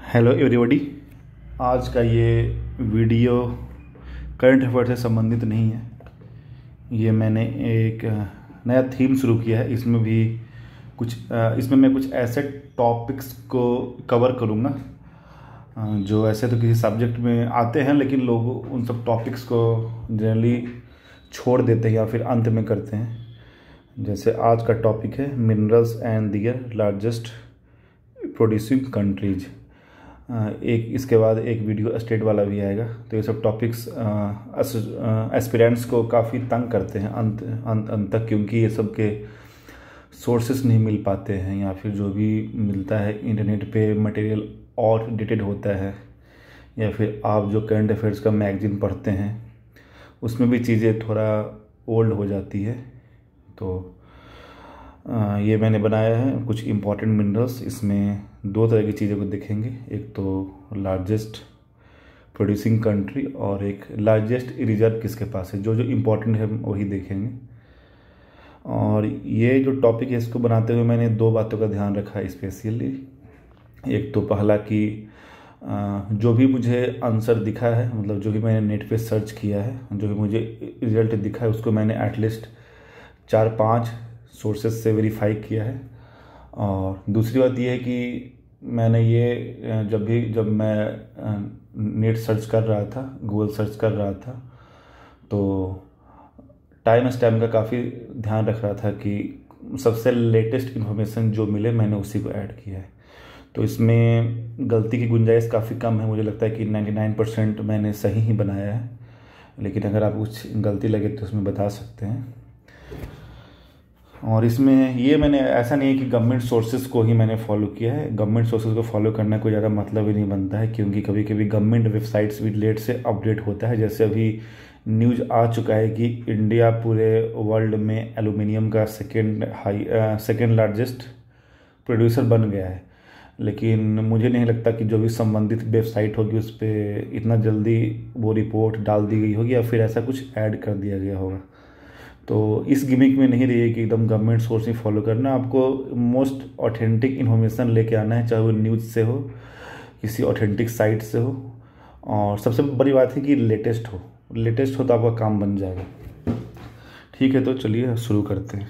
Hello everybody. आज का ये वीडियो करंट अफेयर से संबंधित नहीं है। ये मैंने एक नया थीम शुरू किया है। इसमें मैं कुछ ऐसे टॉपिक्स को कवर करूँगा जो ऐसे तो किसी सब्जेक्ट में आते हैं, लेकिन लोग उन सब टॉपिक्स को जनरली छोड़ देते हैं या फिर अंत में करते हैं। जैसे आज का टॉपिक है minerals and their largest producing countries. इसके बाद एक वीडियो स्टेट वाला भी आएगा। तो ये सब टॉपिक्स एस्पिरेंट्स को काफ़ी तंग करते हैं अंत तक, क्योंकि ये सब के सोर्सेस नहीं मिल पाते हैं, या फिर जो भी मिलता है इंटरनेट पे मटेरियल और डेटेड होता है, या फिर आप जो करंट अफेयर्स का मैगजीन पढ़ते हैं उसमें भी चीज़ें थोड़ा ओल्ड हो जाती है। तो ये मैंने बनाया है कुछ इम्पॉर्टेंट मिनरल्स। इसमें दो तरह की चीज़ों को देखेंगे, एक तो लार्जेस्ट प्रोड्यूसिंग कंट्री और एक लार्जेस्ट रिजर्व किसके पास है। जो जो इम्पोर्टेंट है वही देखेंगे। और ये जो टॉपिक है इसको बनाते हुए मैंने दो बातों का ध्यान रखा है स्पेशली। एक तो पहला कि जो भी मुझे आंसर दिखा है, मतलब जो भी मैंने नेट पे सर्च किया है, जो भी मुझे रिजल्ट दिखा है, उसको मैंने एटलीस्ट 4-5 सोर्सेस से वेरीफाई किया है। और दूसरी बात यह है कि मैंने ये जब मैं नेट सर्च कर रहा था, गूगल सर्च कर रहा था, तो टाइम का काफ़ी ध्यान रख रहा था कि सबसे लेटेस्ट इन्फॉर्मेशन जो मिले मैंने उसी को ऐड किया है। तो इसमें गलती की गुंजाइश काफ़ी कम है। मुझे लगता है कि 99% मैंने सही ही बनाया है, लेकिन अगर आप कुछ गलती लगे तो उसमें बता सकते हैं। और इसमें ये मैंने ऐसा नहीं है कि गवर्नमेंट सोर्सेज को ही मैंने फॉलो किया है। गवर्नमेंट सोर्सेज को फॉलो करना कोई ज़्यादा मतलब ही नहीं बनता है, क्योंकि कभी कभी गवर्नमेंट वेबसाइट्स भी लेट से अपडेट होता है। जैसे अभी न्यूज़ आ चुका है कि इंडिया पूरे वर्ल्ड में एल्युमिनियम का सेकेंड लार्जेस्ट प्रोड्यूसर बन गया है, लेकिन मुझे नहीं लगता कि जो भी संबंधित वेबसाइट होगी उस पर इतना जल्दी वो रिपोर्ट डाल दी गई होगी, या फिर ऐसा कुछ ऐड कर दिया गया होगा। तो इस गिमिक में नहीं रहिए कि एकदम गवर्नमेंट सोर्स ही फॉलो करना। आपको मोस्ट ऑथेंटिक इन्फॉर्मेशन लेके आना है, चाहे वो न्यूज़ से हो, किसी ऑथेंटिक साइट से हो, और सबसे बड़ी बात है कि लेटेस्ट हो तो आपका काम बन जाएगा। ठीक है, तो चलिए शुरू करते हैं।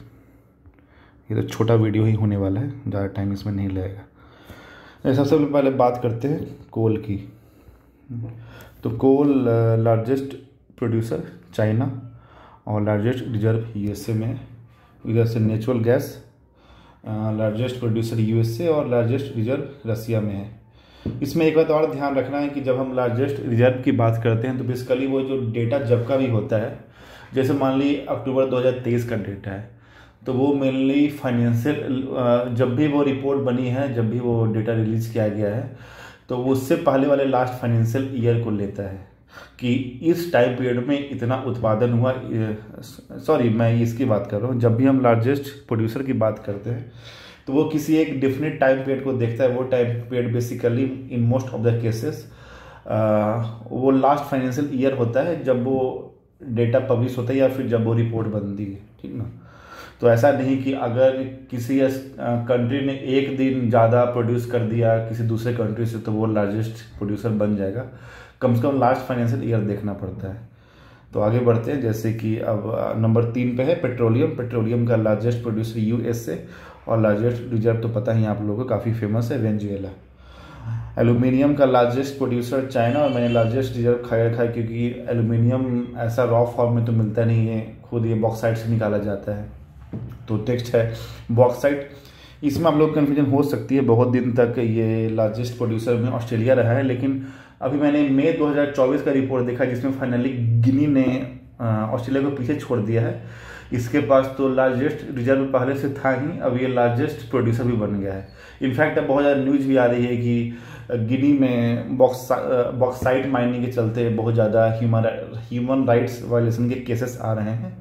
ये तो छोटा वीडियो ही होने वाला है, ज़्यादा टाइम इसमें नहीं लगेगा। सबसे पहले बात करते हैं कोल की। तो कोल लार्जेस्ट प्रोड्यूसर चाइना और लार्जेस्ट रिजर्व यूएसए में है। इधर से natural gas largest producer USA और लार्जेस्ट रिजर्व रसिया में है। इसमें एक बात और ध्यान रखना है कि जब हम लार्जेस्ट रिजर्व की बात करते हैं तो बेसिकली वो जो डेटा जब का भी होता है, जैसे मान ली अक्टूबर 2023 का डेटा है, तो वो मेनली फाइनेंशियल जब भी वो रिपोर्ट बनी है, जब भी वो डेटा रिलीज किया गया है, तो वो उससे पहले वाले लास्ट फाइनेंशियल ईयर को लेता है कि इस टाइम पीरियड में इतना उत्पादन हुआ। सॉरी, मैं इसकी बात कर रहा हूँ। जब भी हम लार्जेस्ट प्रोड्यूसर की बात करते हैं तो वो किसी एक डिफिनिट टाइम पीरियड को देखता है। वो time period basically in most of the cases वो लास्ट फाइनेंशियल ईयर होता है जब वो डेटा पब्लिश होता है या फिर जब वो रिपोर्ट बनती है। ठीक ना। तो ऐसा नहीं कि अगर किसी कंट्री ने एक दिन ज़्यादा प्रोड्यूस कर दिया किसी दूसरे कंट्री से तो वो लार्जेस्ट प्रोड्यूसर बन जाएगा। कम से कम लास्ट फाइनेंशियल ईयर देखना पड़ता है। तो आगे बढ़ते हैं। जैसे कि अब नंबर 3 पे है पेट्रोलियम का लार्जेस्ट प्रोड्यूसर यूएसए, और लार्जेस्ट रिजर्व तो पता ही आप लोगों को काफ़ी फेमस है, वेनेजुएला। एल्यूमिनियम का लार्जेस्ट प्रोड्यूसर चाइना, और मैंने लार्जेस्ट रिजर्व खाया रखा है क्योंकि एल्यूमिनियम ऐसा रॉ फॉर्म में तो मिलता नहीं है, खुद ये बॉक्साइट से निकाला जाता है। तो टेक्स्ट है बॉक्साइट। इसमें आप लोग कन्फ्यूजन हो सकती है। बहुत दिन तक ये लार्जेस्ट प्रोड्यूसर में ऑस्ट्रेलिया रहा है, लेकिन अभी मैंने मई 2024 का रिपोर्ट देखा जिसमें फाइनली गिनी ने ऑस्ट्रेलिया को पीछे छोड़ दिया है। इसके पास तो लार्जेस्ट रिजर्व पहले से था ही, अब ये लार्जेस्ट प्रोड्यूसर भी बन गया है। इनफैक्ट अब बहुत ज़्यादा न्यूज़ भी आ रही है कि गिनी में बॉक्साइट माइनिंग के चलते बहुत ज़्यादा ह्यूमन राइट्स वायलेशन के केसेस आ रहे हैं।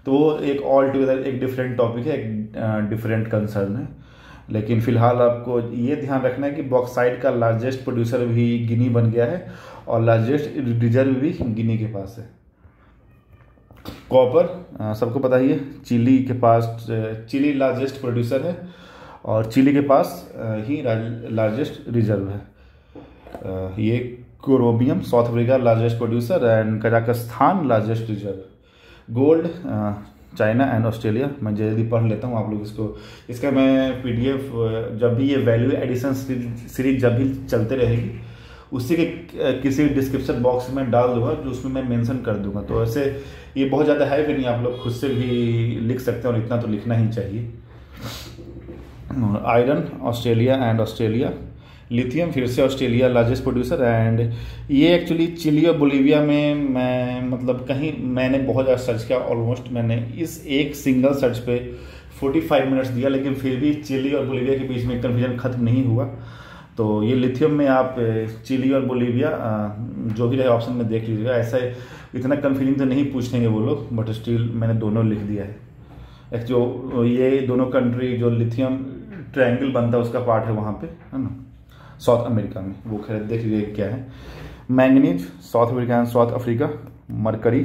तो वो एक ऑल टुगेदर एक डिफरेंट टॉपिक है, एक डिफरेंट कंसर्न है। लेकिन फिलहाल आपको ये ध्यान रखना है कि बॉक्साइट का लार्जेस्ट प्रोड्यूसर भी गिनी बन गया है और लार्जेस्ट रिजर्व भी गिनी के पास है। कॉपर सबको पता ही है, चिली लार्जेस्ट प्रोड्यूसर है और चिली के पास ही लार्जेस्ट रिजर्व है। ये chromium south Africa largest producer and Kazakhstan largest reserve. Gold China and Australia. मैं जल्दी पढ़ लेता हूँ आप लोग इसका मैं पीडीएफ जब भी ये वैल्यू एडिशन सीरीज जब भी चलते रहेगी उसी के किसी डिस्क्रिप्शन बॉक्स में डाल दूंगा, जो उसमें मैं मेंशन कर दूंगा। तो ऐसे ये बहुत ज़्यादा है भी नहीं, आप लोग खुद से भी लिख सकते हैं और इतना तो लिखना ही चाहिए। Iron Australia and Australia. Lithium फिर से ऑस्ट्रेलिया लार्जेस्ट प्रोड्यूसर एंड ये एक्चुअली चिली और बोलीविया में मैं मतलब कहीं मैंने बहुत ज़्यादा सर्च किया, ऑलमोस्ट मैंने इस एक सिंगल सर्च पे 45 मिनट्स दिया, लेकिन फिर भी चिली और बोलीविया के बीच में कन्फ्यूजन खत्म नहीं हुआ। तो ये लिथियम में आप चिली और बोलीविया जो भी रहे ऑप्शन में देख लीजिएगा। ऐसा इतना कन्फ्यूजिंग तो नहीं पूछेंगे वो लोग, बट स्टिल मैंने दोनों लिख दिया है। एक जो ये दोनों कंट्री जो लिथियम ट्रायंगल बनता है उसका पार्ट है वहाँ पे, है ना, साउथ अमेरिका में। वो खैर देख लीजिए क्या है। Manganese south Africa and south Africa. Mercury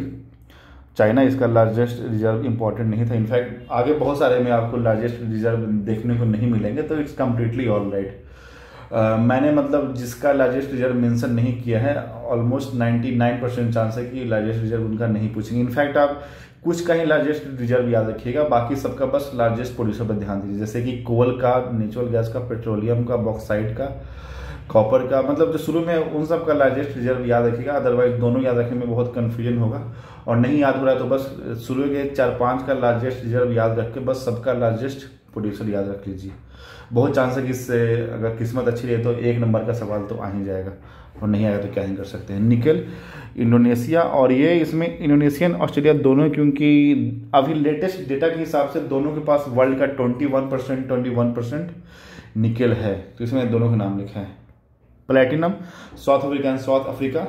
China, इसका लार्जेस्ट रिजर्व इंपॉर्टेंट नहीं था। इनफैक्ट आगे बहुत सारे में आपको लार्जेस्ट रिजर्व देखने को नहीं मिलेंगे, तो इट्स कम्प्लीटली ऑल राइट। मैंने मतलब जिसका लार्जेस्ट रिजर्व मेंशन नहीं किया है, ऑलमोस्ट 99% चांस है कि लार्जेस्ट रिजर्व उनका नहीं पूछेंगे। इनफैक्ट आप कुछ का ही लार्जेस्ट रिजर्व याद रखिएगा, बाकी सबका बस लार्जेस्ट प्रोड्यूसर पर ध्यान दीजिए, जैसे कि कोल का, नेचुरल गैस का, पेट्रोलियम का, बॉक्साइट का, कॉपर का। मतलब जो शुरू में उन सब का लार्जेस्ट रिजर्व याद रखिएगा, अदरवाइज दोनों याद रखने में बहुत कन्फ्यूजन होगा। और नहीं याद हो रहा है तो बस शुरू के 4-5 का लार्जेस्ट रिजर्व याद रख के बस सबका लार्जेस्ट प्रोड्यूसर याद रख लीजिए। बहुत चांस है कि इससे अगर किस्मत अच्छी रही तो 1 नंबर का सवाल तो आ ही जाएगा, और नहीं आएगा तो क्या ही कर सकते हैं। निकल इंडोनेशिया, और ये इसमें इंडोनेशियन ऑस्ट्रेलिया दोनों, क्योंकि अभी लेटेस्ट डेटा के हिसाब से दोनों के पास वर्ल्ड का 21% निकल है, तो इसमें दोनों का नाम लिखा है। Platinum south Africa and south Africa.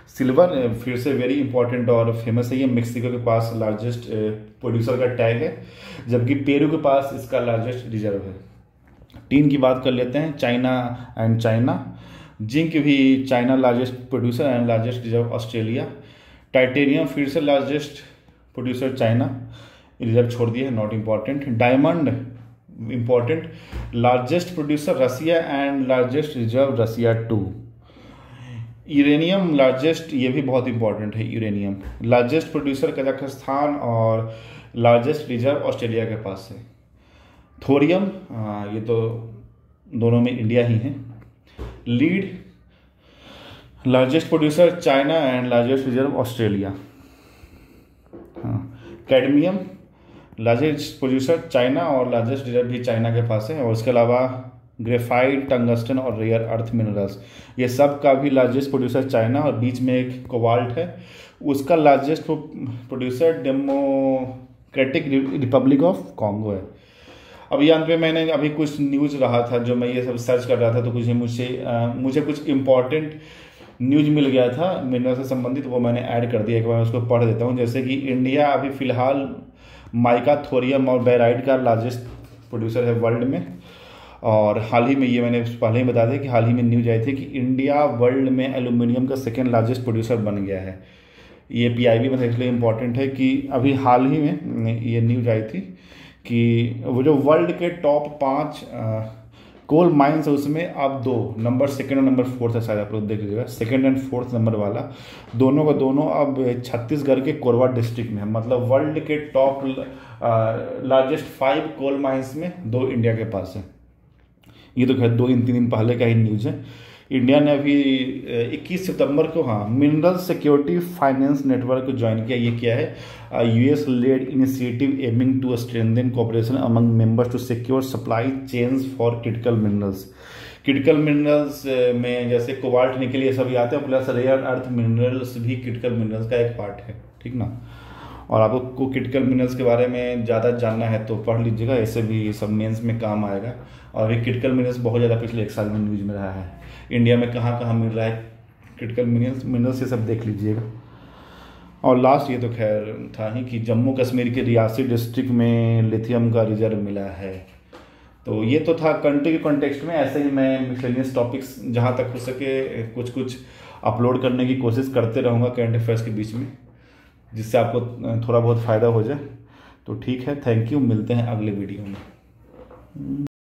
Silver फिर से वेरी इंपॉर्टेंट और फेमस है, ये मेक्सिको के पास लार्जेस्ट प्रोड्यूसर का टैग है, जबकि पेरू के पास इसका लार्जेस्ट रिजर्व है। टीन की बात कर लेते हैं, चाइना एंड चाइना। जिंक भी China largest producer and largest reserve Australia. Titanium फिर से लार्जेस्ट प्रोड्यूसर चाइना, रिजर्व छोड़ दिया है, not important. Diamond important, largest producer Russia and largest reserve Russia 2। Uranium largest, ये भी बहुत इंपॉर्टेंट है। यूरेनियम लार्जेस्ट प्रोड्यूसर कजाकिस्तान और लार्जेस्ट रिजर्व ऑस्ट्रेलिया के पास है। थोरियम ये तो दोनों में इंडिया ही है। Lead largest producer China and largest reserve Australia. Cadmium largest producer China और लार्जेस्ट रिजर्व भी चाइना के पास है। और उसके अलावा ग्रेफाइट, टंगस्टन और रेयर अर्थ मिनरल्स, ये सब का भी लार्जेस्ट प्रोड्यूसर चाइना, और बीच में एक कोबाल्ट है, उसका largest producer democratic Republic of Congo है। अब यहाँ पे मैंने अभी कुछ न्यूज़ रहा था, जो मैं ये सब सर्च कर रहा था, तो कुछ मुझे कुछ इम्पॉर्टेंट न्यूज मिल गया था मिनरल से संबंधित, वो मैंने ऐड कर दिया। एक बार उसको पढ़ देता हूँ। जैसे कि इंडिया अभी फिलहाल माइका, थोरियम और बेराइट का लार्जेस्ट प्रोड्यूसर है वर्ल्ड में। और हाल ही में, ये मैंने पहले ही बता दिया कि हाल ही में न्यूज आई थी कि इंडिया वर्ल्ड में एल्यूमिनियम का 2nd लार्जेस्ट प्रोड्यूसर बन गया है। ये PIB मतलब इसलिए इम्पॉर्टेंट है कि अभी हाल ही में ये न्यूज आई थी कि वो जो वर्ल्ड के टॉप 5 कोल माइंस है उसमें अब 2 नंबर 2nd और नंबर 4th है, शायद आप लोग देख लीजिएगा। 2nd एंड 4th नंबर वाला दोनों का दोनों अब छत्तीसगढ़ के कोरबा डिस्ट्रिक्ट में है। मतलब वर्ल्ड के टॉप लार्जेस्ट 5 कोल माइंस में 2 इंडिया के पास है। ये तो खैर 2-3 दिन पहले का ही न्यूज़ है। इंडिया ने अभी 21 सितंबर को मिनरल सिक्योरिटी फाइनेंस नेटवर्क को ज्वाइन किया। ये क्या है? US led initiative aiming to strengthen cooperation among members to secure supply chains for critical minerals. Critical minerals में जैसे कोबाल्ट, निकल, ये सभी आते हैं, प्लस रेयर अर्थ मिनरल्स भी क्रिटिकल मिनरल्स का एक पार्ट है, ठीक ना। और आपको क्रिटिकल मिनरल्स के बारे में ज़्यादा जानना है तो पढ़ लीजिएगा, ऐसे भी सब मेंस में काम आएगा। और ये क्रिटिकल मिनरल्स बहुत ज़्यादा पिछले 1 साल में न्यूज में रहा है। इंडिया में कहाँ कहाँ मिल रहा है क्रिटिकल मिनरल्स, ये सब देख लीजिएगा। और लास्ट ये तो खैर था ही कि जम्मू कश्मीर के रियासी डिस्ट्रिक्ट में लिथियम का रिजर्व मिला है। तो ये तो था कंट्री के कॉन्टेक्स्ट में। ऐसे ही मैं मिसलेनियस टॉपिक्स जहाँ तक हो सके कुछ अपलोड करने की कोशिश करते रहूँगा करंट अफेयर्स के बीच में, जिससे आपको थोड़ा बहुत फ़ायदा हो जाए। तो ठीक है, थैंक यू, मिलते हैं अगले वीडियो में।